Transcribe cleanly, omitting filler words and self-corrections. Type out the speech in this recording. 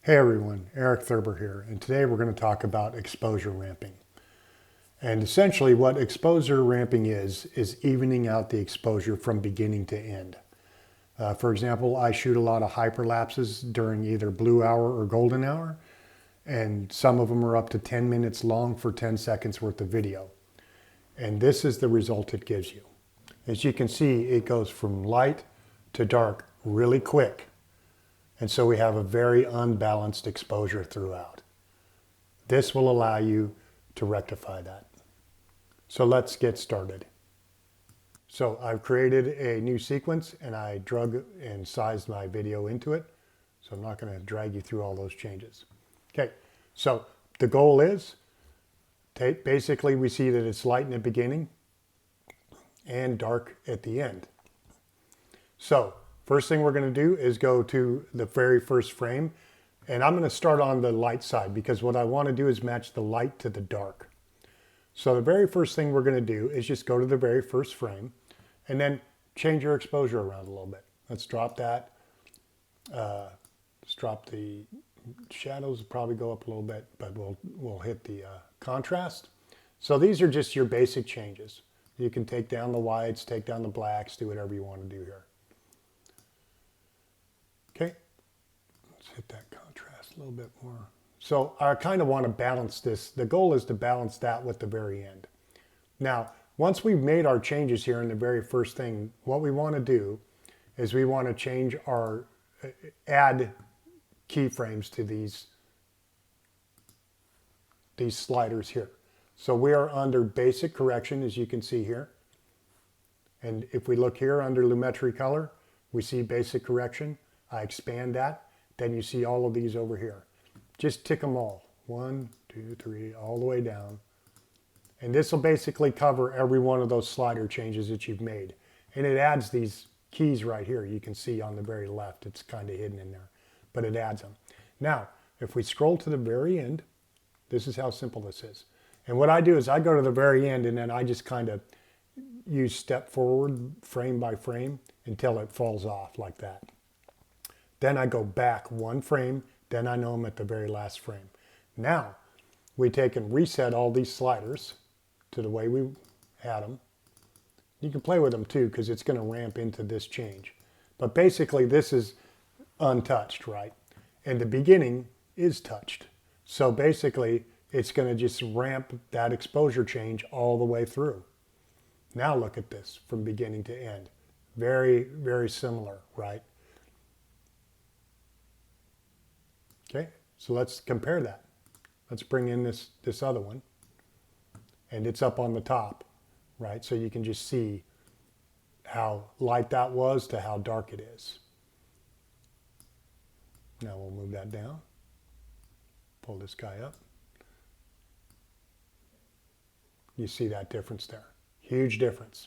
Hey everyone, Eric Thurber here, and today we're going to talk about exposure ramping. And essentially what exposure ramping is evening out the exposure from beginning to end. For example, I shoot a lot of hyperlapses during either blue hour or golden hour, and some of them are up to 10 minutes long for 10 seconds worth of video. And this is the result it gives you. As you can see, it goes from light to dark really quick. And so we have a very unbalanced exposure throughout. This will allow you to rectify that. So let's get started. So I've created a new sequence and I drug and sized my video into it. So I'm not going to drag you through all those changes. Okay, so the goal is, basically we see that it's light in the beginning and dark at the end. So first thing we're going to do is go to the very first frame, and I'm going to start on the light side because what I want to do is match the light to the dark. So the very first thing we're going to do is just go to the very first frame and then change your exposure around a little bit. Let's drop that. Let's drop the shadows, probably go up a little bit, but we'll hit the contrast. So these are just your basic changes. You can take down the whites, take down the blacks, do whatever you want to do here. Okay, let's hit that contrast a little bit more. So I kind of want to balance this. The goal is to balance that with the very end. Now, once we've made our changes here in the very first thing, what we want to do is we want to change our, add keyframes to these sliders here. So we are under basic correction, as you can see here. And if we look here under lumetri color, we see basic correction. I expand that, then you see all of these over here. Just tick them all. 1, 2, 3, all the way down. And this will basically cover every one of those slider changes that you've made. And it adds these keys right here. You can see on the very left, it's kind of hidden in there, but it adds them. Now, if we scroll to the very end, this is how simple this is. And what I do is I go to the very end and then I just kind of use step forward frame by frame until it falls off like that. Then I go back one frame, then I know I'm at the very last frame. Now, we take and reset all these sliders to the way we had them. You can play with them too, because it's going to ramp into this change. But basically, this is untouched, right? And the beginning is touched. So basically, it's going to just ramp that exposure change all the way through. Now look at this from beginning to end. Very, very similar, right? Okay, so let's compare that. Let's bring in this other one. And it's up on the top, right? So you can just see how light that was to how dark it is. Now we'll move that down. Pull this guy up. You see that difference there. Huge difference.